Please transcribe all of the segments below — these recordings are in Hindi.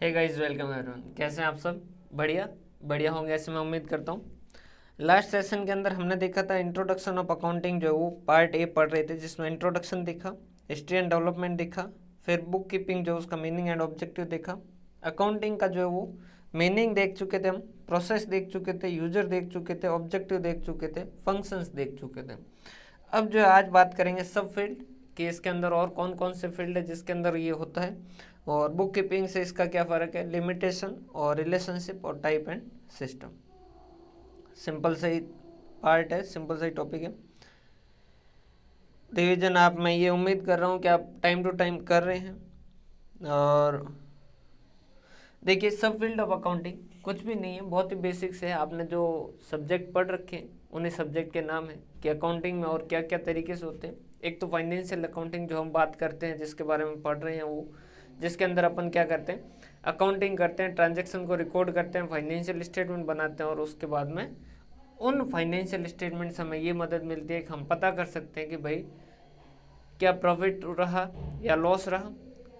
Hey guys, welcome everyone. कैसे हैं आप सब? बढ़िया बढ़िया होंगे ऐसे मैं उम्मीद करता हूँ। लास्ट सेशन के अंदर हमने देखा था इंट्रोडक्शन ऑफ अकाउंटिंग, जो है वो पार्ट ए पढ़ रहे थे, जिसमें इंट्रोडक्शन देखा, हिस्ट्री एंड डेवलपमेंट देखा, फिर बुक कीपिंग जो उसका मीनिंग एंड ऑब्जेक्टिव देखा, अकाउंटिंग का जो है वो मीनिंग देख चुके थे हम, प्रोसेस देख चुके थे, यूजर देख चुके थे, ऑब्जेक्टिव देख चुके थे, फंक्शंस देख चुके थे। अब जो है आज बात करेंगे सब फील्ड कि इसके अंदर और कौन कौन से फील्ड है जिसके अंदर ये होता है, और बुक कीपिंग से इसका क्या फ़र्क है, लिमिटेशन और रिलेशनशिप और टाइप एंड सिस्टम। सिंपल सही पार्ट है, सिंपल सही टॉपिक है। रिवीजन आप, मैं ये उम्मीद कर रहा हूँ कि आप टाइम टू टाइम कर रहे हैं। और देखिए, सब फील्ड ऑफ अकाउंटिंग कुछ भी नहीं है, बहुत ही बेसिक्स है। आपने जो सब्जेक्ट पढ़ रखे हैं उन्हीं सब्जेक्ट के नाम है कि अकाउंटिंग में और क्या क्या तरीके से होते हैं। एक तो फाइनेंशियल अकाउंटिंग जो हम बात करते हैं, जिसके बारे में पढ़ रहे हैं, वो जिसके अंदर अपन क्या करते हैं, अकाउंटिंग करते हैं, ट्रांजैक्शन को रिकॉर्ड करते हैं, फाइनेंशियल स्टेटमेंट बनाते हैं, और उसके बाद में उन फाइनेंशियल स्टेटमेंट से हमें ये मदद मिलती है कि हम पता कर सकते हैं कि भाई क्या प्रॉफिट रहा या लॉस रहा,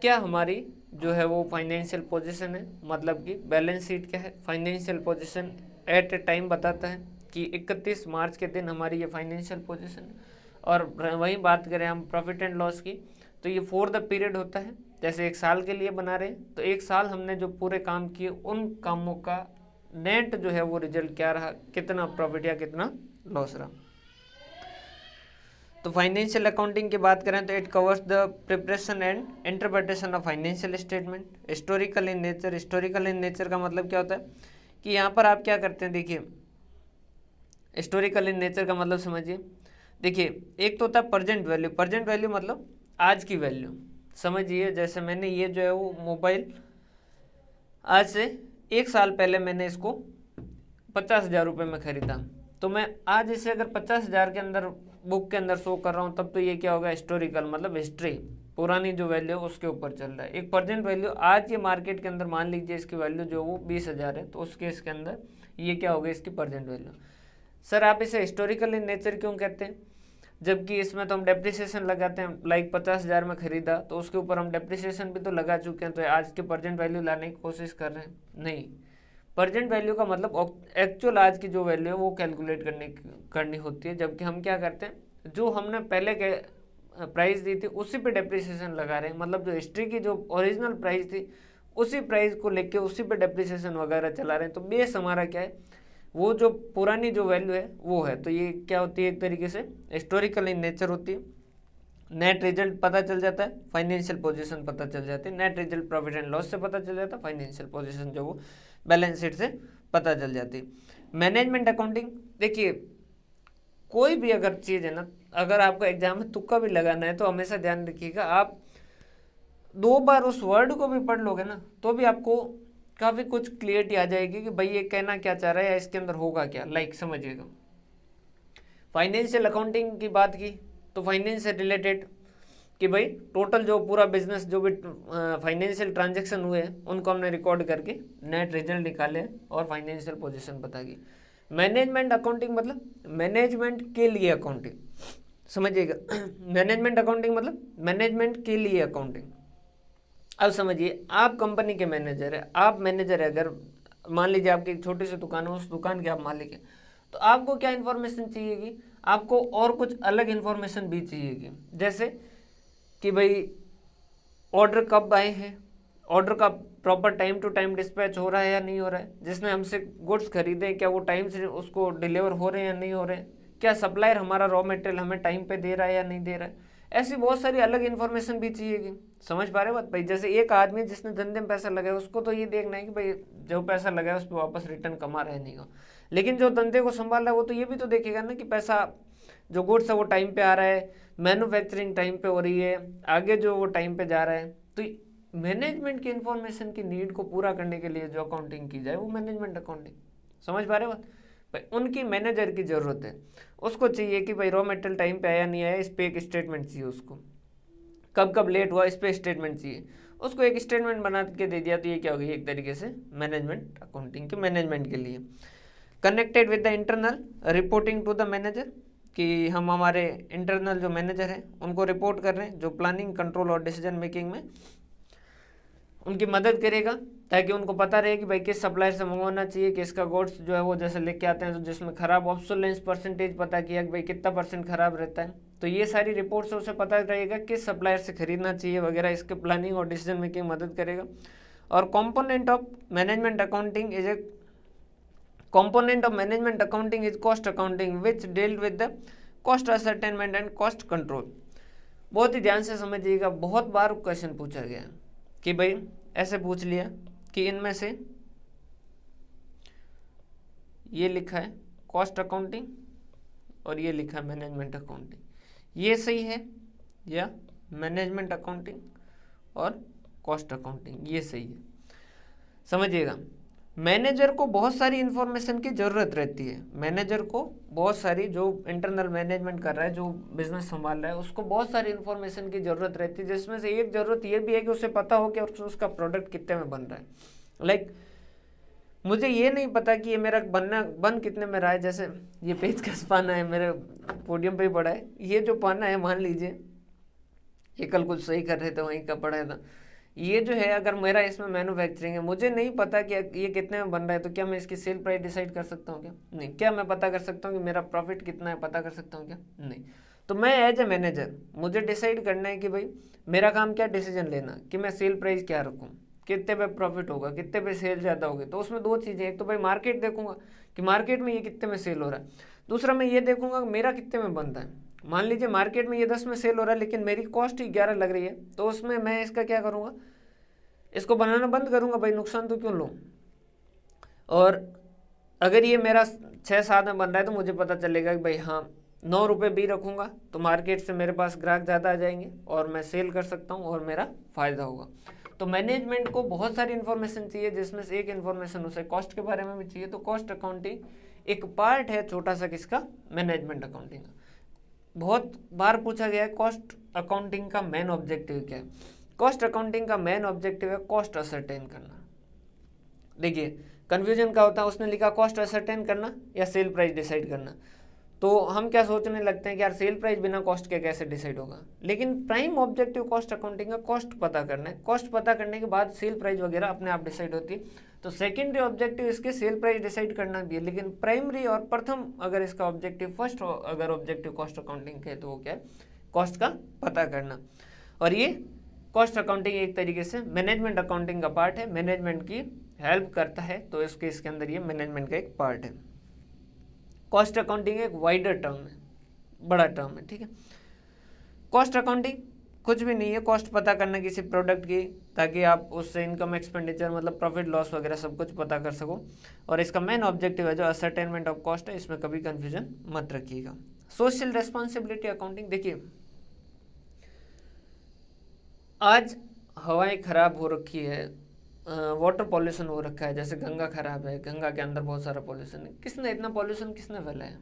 क्या हमारी जो है वो फाइनेंशियल पोजीशन है, मतलब कि बैलेंस शीट क्या है, financial position at a time बताता है कि 31 मार्च के दिन हमारी ये फाइनेंशियल पोजीशन है। और वहीं बात करें हम प्रॉफिट एंड लॉस की, तो ये फॉर द पीरियड होता है। जैसे एक साल के लिए बना रहे हैं तो एक साल हमने जो पूरे काम किए उन कामों का नेट जो है वो रिजल्ट क्या रहा, कितना प्रॉफिट या कितना लॉस रहा। तो फाइनेंशियल अकाउंटिंग की बात करें तो it covers the preparation and interpretation of financial statement. Historical in nature, historical in nature का मतलब क्या होता है कि यहाँ पर आप क्या करते हैं, देखिए हिस्टोरिकल इन नेचर का मतलब समझिए। देखिए, एक तो होता है प्रेजेंट वैल्यू, प्रेजेंट वैल्यू मतलब आज की वैल्यू। समझिए, जैसे मैंने ये जो है वो मोबाइल आज से एक साल पहले मैंने इसको 50,000 रुपये में ख़रीदा, तो मैं आज इसे अगर 50,000 के अंदर बुक के अंदर शो कर रहा हूँ, तब तो ये क्या होगा, हिस्टोरिकल मतलब हिस्ट्री, पुरानी जो वैल्यू है उसके ऊपर चल रहा है। एक प्रेजेंट वैल्यू, आज ये मार्केट के अंदर मान लीजिए इसकी वैल्यू जो वो 20,000 है, तो उस केस के अंदर ये क्या होगा, इसकी प्रेजेंट वैल्यू। सर आप इसे हिस्टोरिकल इन नेचर क्यों कहते हैं, जबकि इसमें तो हम डेप्रिसिएशन लगाते हैं, लाइक 50,000 में खरीदा तो उसके ऊपर हम डेप्रिसिएशन भी तो लगा चुके हैं, तो आज की प्रेजेंट वैल्यू लाने की कोशिश कर रहे हैं? नहीं, प्रेजेंट वैल्यू का मतलब एक्चुअल आज की जो वैल्यू है वो कैलकुलेट करनी होती है। जबकि हम क्या करते हैं, जो हमने पहले के प्राइस दी थी उसी पे डेप्रिसिएशन लगा रहे हैं, मतलब जो हिस्ट्री की जो ओरिजिनल प्राइस थी उसी प्राइस को लेके उसी पे डेप्रिसिएशन वगैरह चला रहे हैं। तो बेस हमारा क्या है, वो जो पुरानी जो वैल्यू है वो है। तो ये क्या होती है, एक तरीके से हिस्टोरिकल इन नेचर होती है। नेट रिजल्ट पता चल जाता है, फाइनेंशियल पोजीशन पता चल जाती है। Net result profit and loss से पता चल जाता है, फाइनेंशियल पोजीशन जो वो बैलेंस शीट से पता चल जाती है। मैनेजमेंट अकाउंटिंग, देखिए कोई भी अगर चीज़ है ना, अगर आपको एग्जाम में तुक्का भी लगाना है तो हमेशा ध्यान रखिएगा, आप 2 बार उस वर्ड को भी पढ़ लोगे ना तो भी आपको काफ़ी कुछ क्लियरिटी आ जाएगी कि भाई ये कहना क्या चाह रहा है या इसके अंदर होगा क्या, लाइक समझिएगा। फाइनेंशियल अकाउंटिंग की बात की तो फाइनेंस से रिलेटेड कि भाई टोटल जो पूरा बिजनेस जो भी फाइनेंशियल ट्रांजैक्शन हुए हैं उनको हमने रिकॉर्ड करके नेट रिजल्ट निकाले और फाइनेंशियल पोजीशन पता की। मैनेजमेंट अकाउंटिंग मतलब मैनेजमेंट के लिए अकाउंटिंग, समझिएगा। मैनेजमेंट अकाउंटिंग मतलब मैनेजमेंट के लिए अकाउंटिंग। अब समझिए, आप कंपनी के मैनेजर है, आप मैनेजर है, अगर मान लीजिए आपकी एक छोटी सी दुकान है, उस दुकान के आप मालिक हैं, तो आपको क्या इन्फॉर्मेशन चाहिएगी, आपको और कुछ अलग इन्फॉर्मेशन भी चाहिएगी। जैसे कि भाई ऑर्डर कब आए हैं, ऑर्डर का proper time to time dispatch हो रहा है या नहीं हो रहा है, जिसने हमसे गुड्स खरीदे क्या वो टाइम से उसको डिलीवर हो रहे हैं या नहीं हो रहे हैं, क्या सप्लायर हमारा रॉ मटेरियल हमें टाइम पे दे रहा है या नहीं दे रहा है। ऐसी बहुत सारी अलग इन्फॉर्मेशन भी चाहिएगी। समझ पा रहे हो बात भाई? जैसे एक आदमी जिसने धंधे में पैसा लगाया उसको तो ये देखना है कि भाई जो पैसा लगाया उस पर वापस रिटर्न कमा रहा है नहीं हो, लेकिन जो धंधे को संभाल रहा है वो तो ये भी तो देखेगा ना कि पैसा जो गुड्स है वो टाइम पे आ रहा है, मैन्युफैक्चरिंग टाइम पे हो रही है, आगे जो वो टाइम पे जा रहा है। तो मैनेजमेंट की इन्फॉर्मेशन की नीड को पूरा करने के लिए जो अकाउंटिंग की जाए वो मैनेजमेंट अकाउंटिंग। समझ पा रहे हो बात भाई? उनकी मैनेजर की ज़रूरत है, उसको चाहिए कि भाई रॉ मटेरियल टाइम पे आया नहीं आया, इस पर एक स्टेटमेंट चाहिए, उसको कब कब लेट हुआ इस पर स्टेटमेंट चाहिए, उसको एक स्टेटमेंट बना के दे दिया, तो ये क्या होगी, एक तरीके से मैनेजमेंट अकाउंटिंग के मैनेजमेंट के लिए। Connected with the internal reporting to the manager, कि हम हमारे इंटरनल जो मैनेजर हैं उनको रिपोर्ट कर रहे हैं, जो प्लानिंग कंट्रोल और डिसीजन मेकिंग में उनकी मदद करेगा ताकि उनको पता रहे कि भाई किस सप्लायर से मंगवाना चाहिए, किसका गुड्स जो है वो जैसे लेके आते हैं तो जिसमें खराब ऑब्सोलेंस परसेंटेज पता किया कि भाई कितना परसेंट खराब रहता है, तो ये सारी रिपोर्ट से उसे पता रहेगा किस सप्लायर से खरीदना चाहिए वगैरह। इसके प्लानिंग और डिसीजन मेकिंग मदद करेगा। और component of management accounting is a component of management accounting is cost accounting which dealt with the cost ascertainment and cost control। बहुत ही ध्यान से समझिएगा, बहुत बार क्वेश्चन पूछा गया कि भाई ऐसे पूछ लिया कि इनमें से ये लिखा है कॉस्ट अकाउंटिंग और ये लिखा है मैनेजमेंट अकाउंटिंग, ये सही है या मैनेजमेंट अकाउंटिंग और कॉस्ट अकाउंटिंग ये सही है। समझिएगा, मैनेजर को बहुत सारी इन्फॉर्मेशन की ज़रूरत रहती है। मैनेजर को बहुत सारी, जो इंटरनल मैनेजमेंट कर रहा है, जो बिजनेस संभाल रहा है, उसको बहुत सारी इन्फॉर्मेशन की ज़रूरत रहती है, जिसमें से एक ज़रूरत ये भी है कि उसे पता हो कि उसका प्रोडक्ट कितने में बन रहा है। लाइक मुझे ये नहीं पता कि ये मेरा बन कितने में रहा है। जैसे ये पेचकस पाना है, मेरे पोडियम पे ही पड़ा है, ये जो पाना है मान लीजिए ये कल कुछ सही कर रहे थे वहीं का पड़ा था, ये जो है अगर मेरा इसमें मैन्युफैक्चरिंग है, मुझे नहीं पता कि ये कितने में बन रहा है, तो क्या मैं इसकी सेल प्राइस डिसाइड कर सकता हूँ क्या? नहीं। क्या मैं पता कर सकता हूँ कि मेरा प्रॉफिट कितना है, पता कर सकता हूँ क्या? नहीं। तो मैं एज ए मैनेजर मुझे डिसाइड करना है कि भाई मेरा काम क्या, डिसीजन लेना कि मैं सेल प्राइस क्या रखूँ, कितने पे प्रॉफिट होगा, कितने पे सेल ज़्यादा होगी। तो उसमें दो चीज़ें, एक तो भाई मार्केट देखूंगा कि मार्केट में ये कितने में सेल हो रहा है, दूसरा मैं ये देखूंगा कि मेरा कितने में बनता है। मान लीजिए मार्केट में ये 10 में सेल हो रहा है लेकिन मेरी कॉस्ट ही 11 लग रही है, तो उसमें मैं इसका क्या करूँगा, इसको बनाना बंद करूँगा, भाई नुकसान तो क्यों लूँ। और अगर ये मेरा 6-7 में बन रहा है तो मुझे पता चलेगा कि भाई हाँ 9 रुपये भी रखूँगा तो मार्केट से मेरे पास ग्राहक ज़्यादा आ जाएंगे और मैं सेल कर सकता हूँ और मेरा फ़ायदा होगा। तो मैनेजमेंट को बहुत सारी इन्फॉर्मेशन चाहिए, जिसमें से एक इन्फॉर्मेशन उसे कॉस्ट के बारे में भी चाहिए। तो कॉस्ट अकाउंटिंग एक पार्ट है छोटा सा किसका, मैनेजमेंट अकाउंटिंग का। बहुत बार पूछा गया है कॉस्ट अकाउंटिंग का मेन ऑब्जेक्टिव क्या है। कॉस्ट अकाउंटिंग का मेन ऑब्जेक्टिव है कॉस्ट असरटेन करना। देखिए कन्फ्यूजन क्या होता है, उसने लिखा कॉस्ट असरटेन करना या सेल प्राइस डिसाइड करना, तो हम क्या सोचने लगते हैं कि यार सेल प्राइस बिना कॉस्ट के कैसे डिसाइड होगा। लेकिन प्राइम ऑब्जेक्टिव कॉस्ट अकाउंटिंग का कॉस्ट पता करना है, कॉस्ट पता करने के बाद सेल प्राइस वगैरह अपने आप डिसाइड होती है। तो सेकेंडरी ऑब्जेक्टिव इसके सेल प्राइस डिसाइड करना भी है, लेकिन प्राइमरी और प्रथम अगर इसका ऑब्जेक्टिव फर्स्ट अगर ऑब्जेक्टिव कॉस्ट अकाउंटिंग के तो वो क्या है, कॉस्ट का पता करना। और ये कॉस्ट अकाउंटिंग एक तरीके से मैनेजमेंट अकाउंटिंग का पार्ट है, मैनेजमेंट की हेल्प करता है, तो इसके अंदर ये मैनेजमेंट का एक पार्ट है। कॉस्ट अकाउंटिंग एक वाइडर टर्म है, बड़ा टर्म है, ठीक है। कॉस्ट अकाउंटिंग कुछ भी नहीं है, कॉस्ट पता करना किसी प्रोडक्ट की, ताकि आप उससे इनकम एक्सपेंडिचर मतलब प्रॉफिट लॉस वगैरह सब कुछ पता कर सको। और इसका मेन ऑब्जेक्टिव है जो असरटेनमेंट ऑफ कॉस्ट है, इसमें कभी कंफ्यूजन मत रखिएगा। सोशल रेस्पॉन्सिबिलिटी अकाउंटिंग, देखिए आज हवाएं खराब हो रखी है, वाटर पॉल्यूशन हो रखा है, जैसे गंगा खराब है, गंगा के अंदर बहुत सारा पॉल्यूशन है। किसने इतना पॉल्यूशन किसने फैलाया?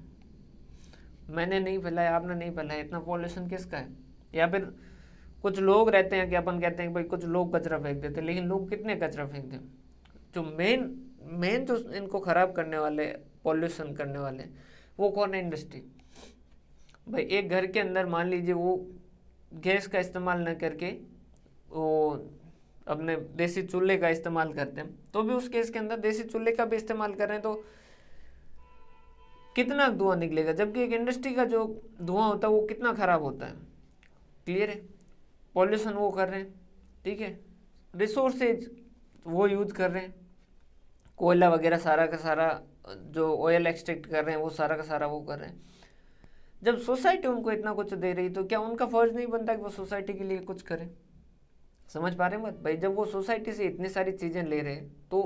मैंने नहीं फैलाया, आपने नहीं फैलाया, इतना पॉल्यूशन किसका है? या फिर कुछ लोग रहते हैं कि अपन कहते हैं कि भाई कुछ लोग कचरा फेंक देते हैं, लेकिन लोग कितने कचरा फेंक दें? जो मेन जो इनको खराब करने वाले, पॉल्यूशन करने वाले, वो कौन है? इंडस्ट्री। भाई एक घर के अंदर मान लीजिए वो गैस का इस्तेमाल न करके वो अपने देसी चूल्हे का इस्तेमाल करते हैं, तो भी उस केस के अंदर देसी चूल्हे का भी इस्तेमाल कर रहे हैं, तो कितना धुआं निकलेगा, जबकि एक इंडस्ट्री का जो धुआं होता है वो कितना खराब होता है। क्लियर है? पॉल्यूशन वो कर रहे हैं, ठीक है, रिसोर्सेज वो यूज कर रहे हैं, कोयला वगैरह सारा का सारा जो ऑयल एक्सट्रैक्ट कर रहे हैं वो सारा का सारा वो कर रहे हैं। जब सोसाइटी उनको इतना कुछ दे रही तो क्या उनका फर्ज नहीं बनता कि वो सोसाइटी के लिए कुछ करें? समझ पा रहे हैं बात? भाई जब वो सोसाइटी से इतनी सारी चीज़ें ले रहे हैं तो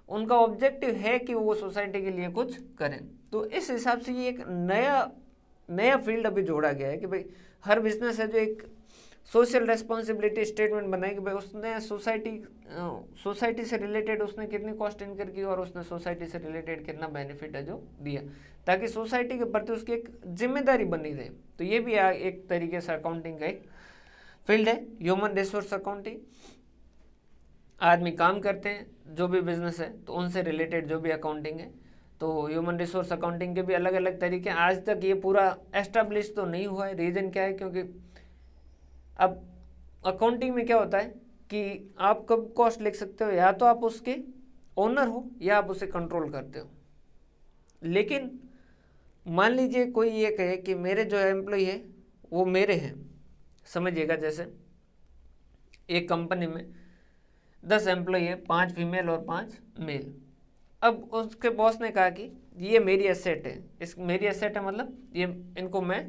उनका ऑब्जेक्टिव है कि वो सोसाइटी के लिए कुछ करें। तो इस हिसाब से ये एक नया फील्ड अभी जोड़ा गया है कि भाई हर बिजनेस है जो एक सोशल रेस्पॉन्सिबिलिटी स्टेटमेंट बनाए कि भाई उसने सोसाइटी से रिलेटेड उसने कितनी कॉस्ट इनकर की और उसने सोसाइटी से रिलेटेड कितना बेनिफिट है जो दिया, ताकि सोसाइटी के प्रति उसकी एक जिम्मेदारी बनी रहे। तो ये भी एक तरीके से अकाउंटिंग का एक फील्ड है। ह्यूमन रिसोर्स अकाउंटिंग, आदमी काम करते हैं जो भी बिजनेस है तो उनसे रिलेटेड जो भी अकाउंटिंग है, तो ह्यूमन रिसोर्स अकाउंटिंग के भी अलग अलग तरीके हैं। आज तक ये पूरा एस्टेब्लिश तो नहीं हुआ है। रीज़न क्या है? क्योंकि अब अकाउंटिंग में क्या होता है कि आप कब कॉस्ट लिख सकते हो, या तो आप उसके ओनर हो या आप उसे कंट्रोल करते हो। लेकिन मान लीजिए कोई ये कहे कि मेरे जो एम्प्लॉय है वो मेरे हैं, समझिएगा जैसे एक कंपनी में 10 एम्प्लॉय है, 5 फीमेल और 5 मेल। अब उसके बॉस ने कहा कि ये मेरी एसेट है, इस मेरी एसेट है मतलब ये इनको मैं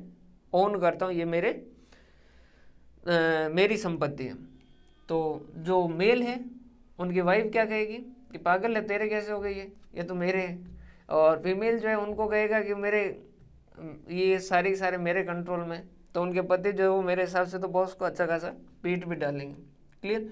ओन करता हूँ, ये मेरी संपत्ति है। तो जो मेल है उनकी वाइफ क्या कहेगी कि पागल है, तेरे कैसे हो गई है, ये तो मेरे हैं। और फीमेल जो है उनको कहेगा कि मेरे ये सारे मेरे कंट्रोल में। तो उनके पति जो है वो मेरे हिसाब से तो बॉस को अच्छा खासा पीट भी डालेंगे। क्लियर?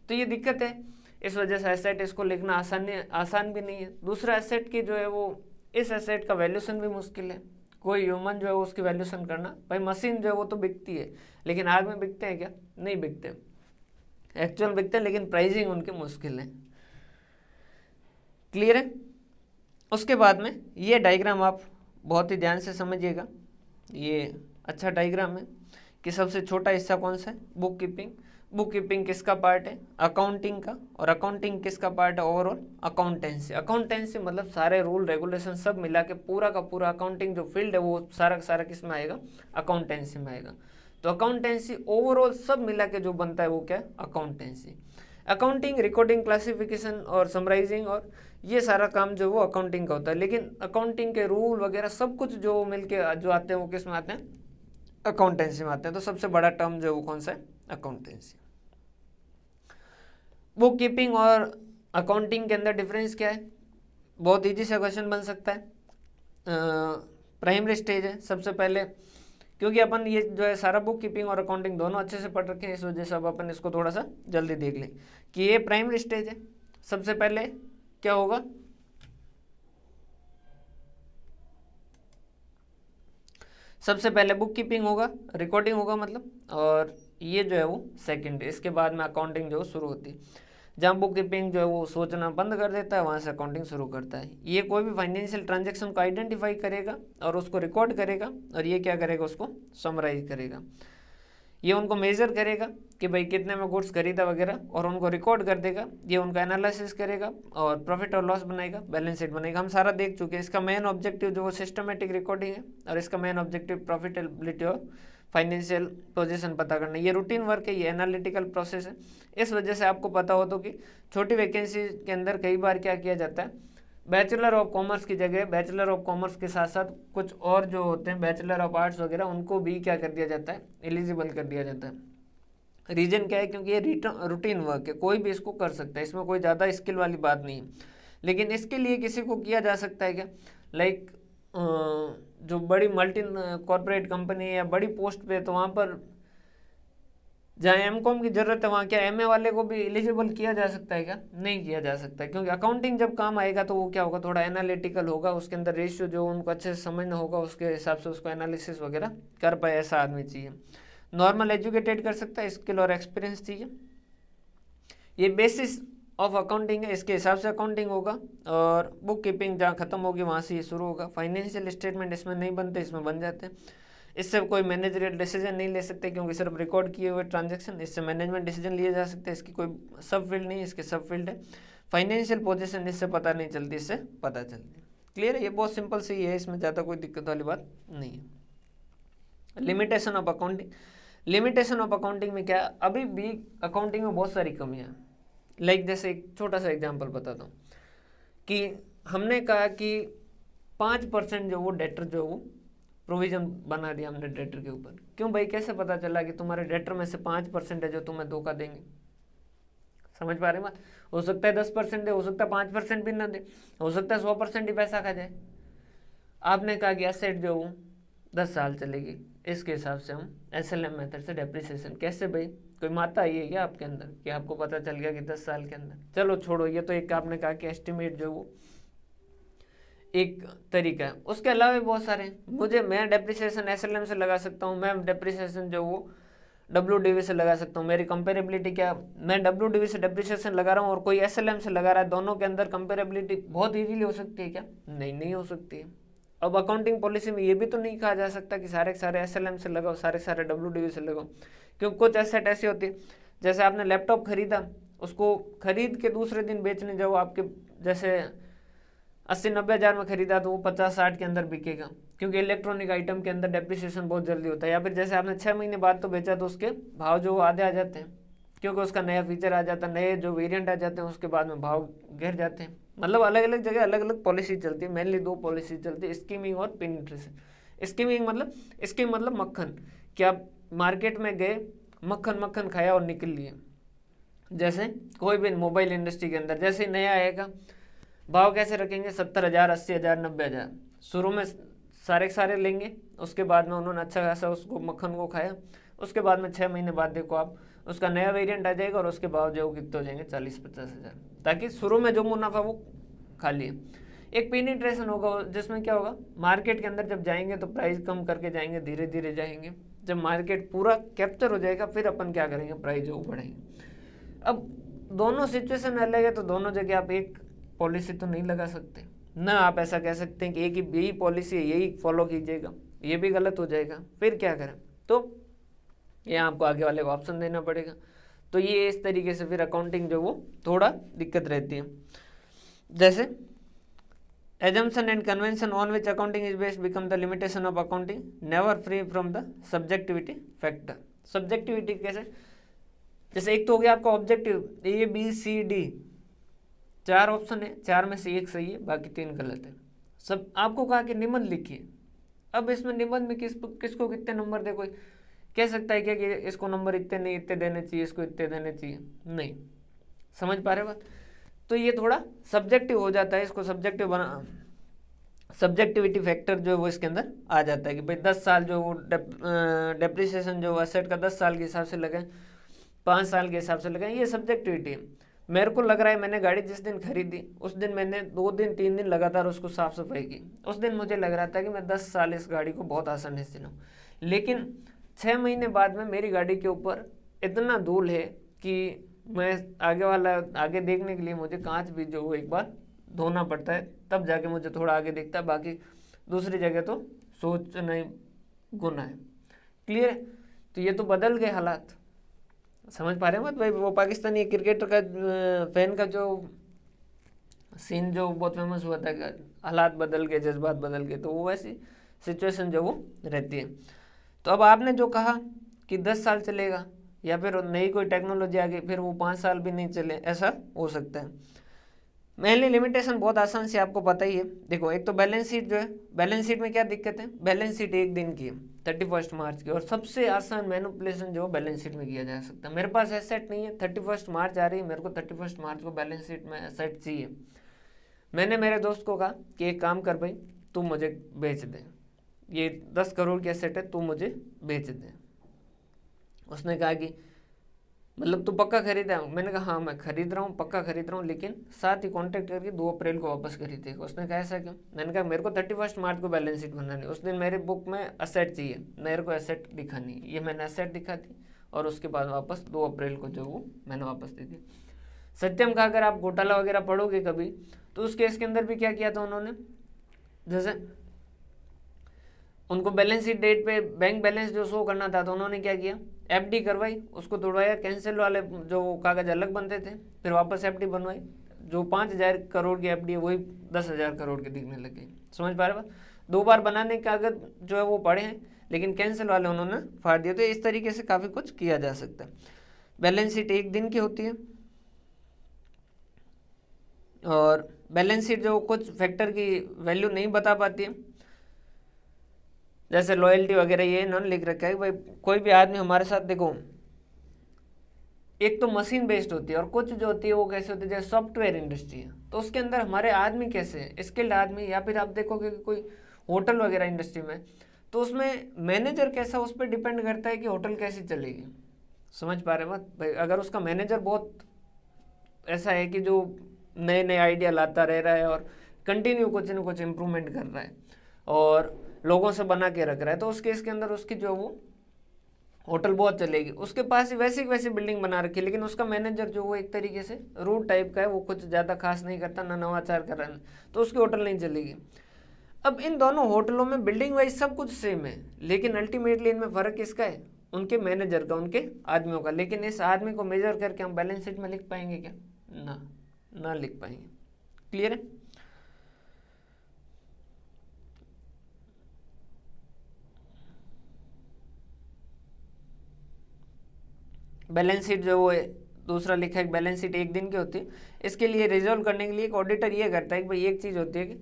तो ये दिक्कत है, इस वजह से एसेट इसको लिखना आसान भी नहीं है। दूसरा एसेट की जो है वो, इस एसेट का वैल्यूशन भी मुश्किल है। कोई ह्यूमन जो है उसकी वैल्यूशन करना, भाई मशीन जो है वो तो बिकती है, लेकिन आदमी बिकते हैं क्या? नहीं बिकते, एक्चुअल बिकते हैं लेकिन प्राइसिंग उनकी मुश्किल है। क्लियर है? उसके बाद में ये डायग्राम आप बहुत ही ध्यान से समझिएगा। ये अच्छा डायग्राम है कि सबसे छोटा हिस्सा कौन सा है? Book keeping. बुक कीपिंग किसका पार्ट है? अकाउंटिंग का। और अकाउंटिंग किसका पार्ट है? Overall accountancy. अकाउंटेंसी मतलब सारे रूल रेगुलेशन सब मिला के पूरा का पूरा अकाउंटिंग जो फील्ड है वो सारा का सारा किस में आएगा? अकाउंटेंसी में आएगा। तो अकाउंटेंसी ओवरऑल सब मिला के जो बनता है वो क्या है? अकाउंटेंसी। अकाउंटिंग, रिकॉर्डिंग, क्लासिफिकेशन और समराइजिंग और ये सारा काम जो वो अकाउंटिंग का होता है। लेकिन अकाउंटिंग के रूल वगैरह सब कुछ जो मिलके जो आते हैं वो किस में आते हैं? अकाउंटेंसी में आते हैं। तो सबसे बड़ा टर्म जो वो कौन सा है? अकाउंटेंसी। बुक कीपिंग और अकाउंटिंग के अंदर डिफरेंस क्या है? बहुत इजी से क्वेश्चन बन सकता है। प्राइमरी स्टेज है सबसे पहले, क्योंकि अपन ये जो है सारा बुक कीपिंग और अकाउंटिंग दोनों अच्छे से पढ़ रखे हैं, इस वजह से अब अपन इसको थोड़ा सा जल्दी देख लें कि ये प्राइमरी स्टेज है। सबसे पहले क्या होगा? सबसे पहले बुक कीपिंग होगा, रिकॉर्डिंग होगा मतलब, और ये जो है वो सेकंड। इसके बाद में अकाउंटिंग जो शुरू होती है। जहाँ बुक कीपिंग जो है वो सोचना बंद कर देता है, वहाँ से अकाउंटिंग शुरू करता है। ये कोई भी फाइनेंशियल ट्रांजैक्शन को आइडेंटिफाई करेगा और उसको रिकॉर्ड करेगा, और ये क्या करेगा? उसको समराइज करेगा। ये उनको मेजर करेगा कि भाई कितने में गुड्स खरीदा वगैरह, और उनको रिकॉर्ड कर देगा। ये उनका एनालिसिस करेगा और प्रॉफिट और लॉस बनाएगा, बैलेंस शीट बनेगा। हम सारा देख चुके हैं। इसका मेन ऑब्जेक्टिव जो वो सिस्टमेटिक रिकॉर्डिंग है, और इसका मेन ऑब्जेक्टिव प्रॉफिटेबिलिटी और फाइनेंशियल पोजीशन पता करना। ये रूटीन वर्क है, ये एनालिटिकल प्रोसेस है। इस वजह से आपको पता हो तो कि छोटी वैकेंसी के अंदर कई बार क्या किया जाता है, बैचलर ऑफ कॉमर्स की जगह बैचलर ऑफ कॉमर्स के साथ साथ कुछ और जो होते हैं बैचलर ऑफ आर्ट्स वगैरह, उनको भी क्या कर दिया जाता है? एलिजिबल कर दिया जाता है। रीजन क्या है? क्योंकि ये रूटीन वर्क है, कोई भी इसको कर सकता है, इसमें कोई ज़्यादा स्किल वाली बात नहीं है। लेकिन इसके लिए किसी को किया जा सकता है क्या? लाइक जो बड़ी मल्टी कॉर्पोरेट कंपनी है या बड़ी पोस्ट पे, तो वहाँ पर जहाँ एमकॉम की जरूरत है वहाँ क्या एमए वाले को भी एलिजिबल किया जा सकता है क्या? नहीं किया जा सकता है, क्योंकि अकाउंटिंग जब काम आएगा तो वो क्या होगा? थोड़ा एनालिटिकल होगा, उसके अंदर रेशियो जो उनको अच्छे से समझना होगा, उसके हिसाब से उसको एनालिसिस वगैरह कर पाए, ऐसा आदमी चाहिए। नॉर्मल एजुकेटेड कर सकता है, स्किल और एक्सपीरियंस चाहिए। ये बेसिस ऑफ अकाउंटिंग है, इसके हिसाब से अकाउंटिंग होगा। और बुक कीपिंग जहाँ खत्म होगी वहाँ से ये शुरू होगा। फाइनेंशियल स्टेटमेंट इसमें नहीं बनते, इसमें बन जाते हैं। इससे कोई मैनेजरियल डिसीजन नहीं ले सकते, क्योंकि सिर्फ रिकॉर्ड किए हुए ट्रांजैक्शन, इससे मैनेजमेंट डिसीजन लिए जा सकते हैं। इसकी कोई सब फील्ड नहीं, इसके सब फील्ड है। फाइनेंशियल पोजीशन इससे पता नहीं चलती, इससे पता चलती है। क्लियर है? ये बहुत सिंपल सी है, इसमें ज़्यादा कोई दिक्कत वाली बात नहीं है। Limitation of accounting. Limitation of accounting में क्या? अभी भी अकाउंटिंग में बहुत सारी कमियाँ। लाइक जैसे एक छोटा सा एग्जांपल बताता हूँ कि हमने कहा कि 5% जो वो डेटर जो वो प्रोविजन बना दिया हमने डेटर के ऊपर। क्यों भाई? कैसे पता चला कि तुम्हारे डेटर में से 5% है जो तुम्हें धोखा देंगे? समझ पा रहे बात? हो सकता है 10% दे, हो सकता है 5% भी ना दे, हो सकता है 100% ही पैसा खा जाए। आपने कहा कि एसेट जो वो 10 साल चलेगी, इसके हिसाब से हम SLM मेथड से डेप्रिसिएशन। कैसे भाई? कोई माता आई है क्या आपके अंदर कि आपको पता चल गया कि 10 साल के अंदर? चलो छोड़ो, ये तो एक आपने कहा कि एस्टिमेट जो वो एक तरीका है। उसके अलावा भी बहुत सारे हैं। मैं डेप्रिसिएशन SLM से लगा सकता हूँ, मैं डेप्रिसिएशन जो वो WDV से लगा सकता हूँ। मेरी कंपेरेबिलिटी क्या? मैं WDV से डेप्रिसिएशन लगा रहा हूँ और कोई SLM से लगा रहा है, दोनों के अंदर कंपेरेबिलिटी बहुत इजीली हो सकती है क्या? नहीं हो सकती है। अब अकाउंटिंग पॉलिसी में ये भी तो नहीं कहा जा सकता कि सारे SLM से लगाओ, सारे WDV से लगाओ, क्योंकि कुछ एसेट ऐसी होती है जैसे आपने लैपटॉप खरीदा, उसको खरीद के दूसरे दिन बेचने जाओ, आपके जैसे 80-90 हज़ार में खरीदा तो वो 50-60 के अंदर बिकेगा, क्योंकि इलेक्ट्रॉनिक आइटम के अंदर डेप्रिसिएशन बहुत जल्दी होता है। या फिर जैसे आपने 6 महीने बाद तो बेचा तो उसके भाव जो आधे आ जाते हैं, क्योंकि उसका नया फीचर आ जाता है, नए जो वेरिएंट आ जाते हैं, उसके बाद में भाव गिर जाते हैं। मतलब अलग अलग जगह अलग अलग पॉलिसी चलती है। मेनली 2 पॉलिसी चलती है, स्कीमिंग और पेनिट्रेशन। स्कीमिंग मतलब मक्खन, कि आप मार्केट में गए, मक्खन खाया और निकल लिए। जैसे कोई भी मोबाइल इंडस्ट्री के अंदर जैसे नया आएगा, भाव कैसे रखेंगे, 70,000, 80,000, 90,000, शुरू में सारे लेंगे, उसके बाद में उन्होंने अच्छा खासा उसको मक्खन को खाया, उसके बाद में 6 महीने बाद देखो आप उसका नया वेरिएंट आ जाएगा और उसके भाव जो कितने हो जाएंगे, 40-50 हज़ार, ताकि शुरू में जो मुनाफा वो खा लिए। एक पेनिट्रेशन होगा, जिसमें क्या होगा, मार्केट के अंदर जब जाएंगे तो प्राइस कम करके जाएंगे, धीरे धीरे जाएंगे, जब मार्केट पूरा कैप्चर हो जाएगा फिर अपन क्या करेंगे, प्राइस जो बढ़ाएंगे। अब दोनों सिचुएशन अलग है, तो दोनों जगह आप एक पॉलिसी तो नहीं लगा सकते ना। आप ऐसा कह सकते हैं कि एक ही यही पॉलिसी है, यही फॉलो कीजिएगा, ये भी गलत हो जाएगा, फिर क्या करें। तो यहाँ आपको आगे वाले को ऑप्शन देना पड़ेगा। तो ये इस तरीके से फिर अकाउंटिंग जो वो थोड़ा दिक्कत रहती है। जैसे assumption and convention on which accounting is based become the limitation of accounting, never free from the subjectivity factor। Subjectivity कैसे, जैसे एक तो हो गया आपका ऑब्जेक्टिव, ABCD 4 ऑप्शन है, 4 में से 1 सही है, बाकी 3 गलत है। सब आपको कहा कि निबंध लिखिए। अब इसमें निबंध में किसको कितने नंबर दे, कोई कह सकता है क्या कि इसको नंबर इतने नहीं, इतने देने चाहिए, इसको इतने देने चाहिए, नहीं। समझ पा रहे बात। तो ये थोड़ा सब्जेक्टिव हो जाता है, इसको सब्जेक्टिविटी फैक्टर जो है वो इसके अंदर आ जाता है कि भाई 10 साल जो वो डेप्रिसिएशन जो एसेट का 10 साल के हिसाब से लगाएं, 5 साल के हिसाब से लगाएं, ये सब्जेक्टिविटी है। मेरे को लग रहा है, मैंने गाड़ी जिस दिन खरीदी उस दिन मैंने 2 दिन 3 दिन लगातार उसको साफ सफाई की, उस दिन मुझे लग रहा था कि मैं 10 साल इस गाड़ी को बहुत आसानी से चलाऊँ। लेकिन 6 महीने बाद में मेरी गाड़ी के ऊपर इतना धूल है कि मैं आगे देखने के लिए मुझे कांच भी जो एक बार धोना पड़ता है, तब जाके मुझे थोड़ा आगे दिखता है, बाकी दूसरी जगह तो सोचना ही गुना है। क्लियर है। तो ये तो बदल गए हालात, समझ पा रहे हैं मत भाई। वो पाकिस्तानी क्रिकेटर का फैन का जो सीन जो बहुत फेमस हुआ था, हालात बदल गए, जज्बात बदल गए, तो वो वैसी सिचुएशन जो वो रहती है। तो अब आपने जो कहा कि 10 साल चलेगा, या फिर नई कोई टेक्नोलॉजी आ गई फिर वो 5 साल भी नहीं चले, ऐसा हो सकता है। मेनली लिमिटेशन बहुत आसान से आपको पता ही है। देखो, एक तो बैलेंस शीट जो है, बैलेंस शीट में क्या दिक्कत है, बैलेंस शीट एक दिन की है, 31 मार्च की, और सबसे आसान मैनिपुलेशन जो बैलेंस शीट में किया जा सकता है। मेरे पास एसेट नहीं है, 31 मार्च आ रही है, मेरे को 31 मार्च को बैलेंस शीट में एसेट चाहिए। मैंने मेरे दोस्त को कहा कि एक काम कर भाई, तू मुझे बेच दे, ये 10 करोड़ की एसेट है, तू मुझे बेच दे। उसने कहा कि मतलब तू पक्का खरीदा है? मैंने कहा हाँ मैं खरीद रहा हूँ, पक्का खरीद रहा हूँ, लेकिन साथ ही कॉन्टैक्ट करके 2 अप्रैल को वापस खरीदेगा। उसने कहा ऐसा क्यों? मैंने कहा मेरे को 31 मार्च को बैलेंस शीट बनानी, उस दिन मेरे बुक में एसेट चाहिए, मेरे को एसेट दिखानी। ये मैंने एसेट दिखा दी और उसके बाद वापस 2 अप्रैल को जो वो मैंने वापस दे दी। सत्यम का अगर आप घोटाला वगैरह पढ़ोगे कभी, तो उस केस के अंदर भी क्या किया था उन्होंने, जैसे उनको बैलेंस शीट डेट पे बैंक बैलेंस जो शो करना था, तो उन्होंने क्या किया, एफडी करवाई, उसको तोड़वाया, कैंसिल वाले जो कागज अलग बनते थे, फिर वापस एफडी बनवाई। जो 5,000 करोड़ की एफडी है वही 10,000 करोड़ की दिखने लगी। समझ पा रहे बात। 2 बार बनाने के कागज जो है वो पड़े हैं, लेकिन कैंसिल वाले उन्होंने फाड़ दिए। तो इस तरीके से काफ़ी कुछ किया जा सकता है। बैलेंस शीट एक दिन की होती है, और बैलेंस शीट जो कुछ फैक्टर की वैल्यू नहीं बता पाती है, जैसे लॉयल्टी वगैरह, ये इन्होंने लिख रखा है भाई कोई भी आदमी हमारे साथ, देखो एक तो मशीन बेस्ड होती है और कुछ जो होती है वो कैसे होती है, जैसे सॉफ्टवेयर इंडस्ट्री है, तो उसके अंदर हमारे आदमी कैसे हैं, स्किल्ड आदमी। या फिर आप देखोगे कि कोई होटल वगैरह इंडस्ट्री में, तो उसमें मैनेजर कैसा, उस पर डिपेंड करता है कि होटल कैसी चलेगी। समझ पा रहे मत भाई। अगर उसका मैनेजर बहुत ऐसा है कि जो नए नए आइडिया लाता रह रहा है और कंटिन्यू कुछ न कुछ इम्प्रूवमेंट कर रहा है और लोगों से बना के रख रहा है, तो उस केस के अंदर उसकी जो वो होटल बहुत चलेगी। उसके पास ही वैसी बिल्डिंग बना रखी है, लेकिन उसका मैनेजर जो वो एक तरीके से रूड टाइप का है, वो कुछ ज़्यादा खास नहीं करता, ना नवाचार कर रहा है, तो उसकी होटल नहीं चलेगी। अब इन दोनों होटलों में बिल्डिंग वाइज सब कुछ सेम है, लेकिन अल्टीमेटली इनमें फ़र्क किसका है, उनके मैनेजर का, उनके आदमियों का। लेकिन इस आदमी को मेजर करके हम बैलेंस शीट में लिख पाएंगे क्या? ना लिख पाएंगे। क्लियर है? बैलेंस शीट जो वो है, दूसरा लिखा है बैलेंस शीट एक दिन की होती है। इसके लिए रिजोल्व करने के लिए एक ऑडिटर ये करता है कि भाई एक चीज़ होती है कि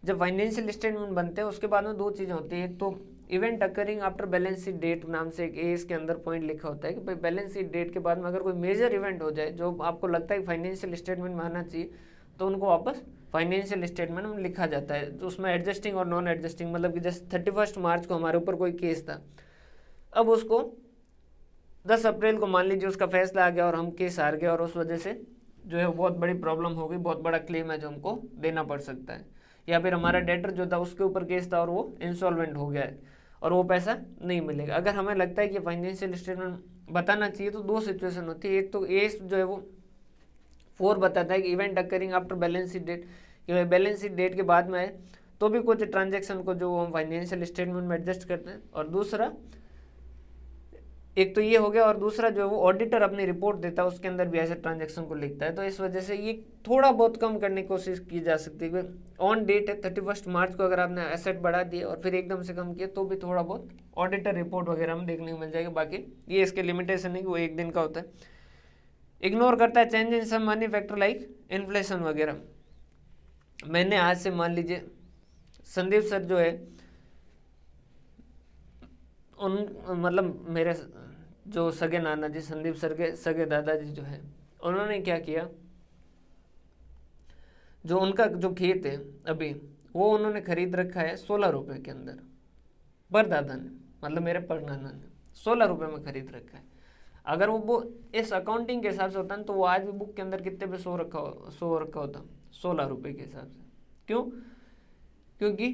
जब फाइनेंशियल स्टेटमेंट बनते हैं उसके बाद में दो चीज़ें होती हैं। एक तो event occurring after balance sheet date नाम से एक इसके अंदर पॉइंट लिखा होता है कि भाई बैलेंस शीट डेट के बाद में अगर कोई मेजर इवेंट हो जाए जो आपको लगता है फाइनेंशियल स्टेटमेंट में आना चाहिए, तो उनको वापस फाइनेंशियल स्टेटमेंट में लिखा जाता है। तो उसमें एडजस्टिंग और नॉन एडजस्टिंग, मतलब कि जैसे 31 मार्च को हमारे ऊपर कोई केस था, अब उसको 10 अप्रैल को मान लीजिए उसका फैसला आ गया और हम केस हार गए, और उस वजह से जो है बहुत बड़ी प्रॉब्लम हो गई, बहुत बड़ा क्लेम है जो हमको देना पड़ सकता है। या फिर हमारा डेटर जो था उसके ऊपर केस था और वो इंसॉल्वेंट हो गया है और वो पैसा नहीं मिलेगा। अगर हमें लगता है कि फाइनेंशियल स्टेटमेंट बताना चाहिए तो दो सिचुएशन होती है। एक तो ए जो है वो 4 बताता है कि event occurring after balance sheet date, कि भाई बैलेंस शीट डेट के बाद में है तो भी कुछ ट्रांजैक्शन को जो हम फाइनेंशियल स्टेटमेंट में एडजस्ट करते हैं। और दूसरा, एक तो ये हो गया, और दूसरा जो है वो ऑडिटर अपनी रिपोर्ट देता है उसके अंदर भी ऐसे ट्रांजैक्शन को लिखता है। तो इस वजह से ये थोड़ा बहुत कम करने की कोशिश की जा सकती है। ऑन डेट है 31 मार्च को अगर आपने एसेट बढ़ा दिए और फिर एकदम से कम किया तो भी थोड़ा बहुत ऑडिटर रिपोर्ट वगैरह में देखने को मिल जाएगा। बाकी ये इसके लिमिटेशन है कि वो एक दिन का होता है। इग्नोर करता है change in some money factor like inflation वगैरह। मैंने आज से मान लीजिए संदीप सर जो है उन मतलब मेरे जो सगे नाना जी, संदीप सर के सगे दादाजी जो है, उन्होंने क्या किया, जो उनका जो खेत है अभी वो उन्होंने खरीद रखा है 16 रुपये के अंदर। परदादा ने, मतलब मेरे परनाना ने 16 रुपये में खरीद रखा है। अगर वो इस अकाउंटिंग के हिसाब से होता है तो वो आज भी बुक के अंदर कितने पे सो रखा होता? 16 रुपये के हिसाब से। क्यों? क्योंकि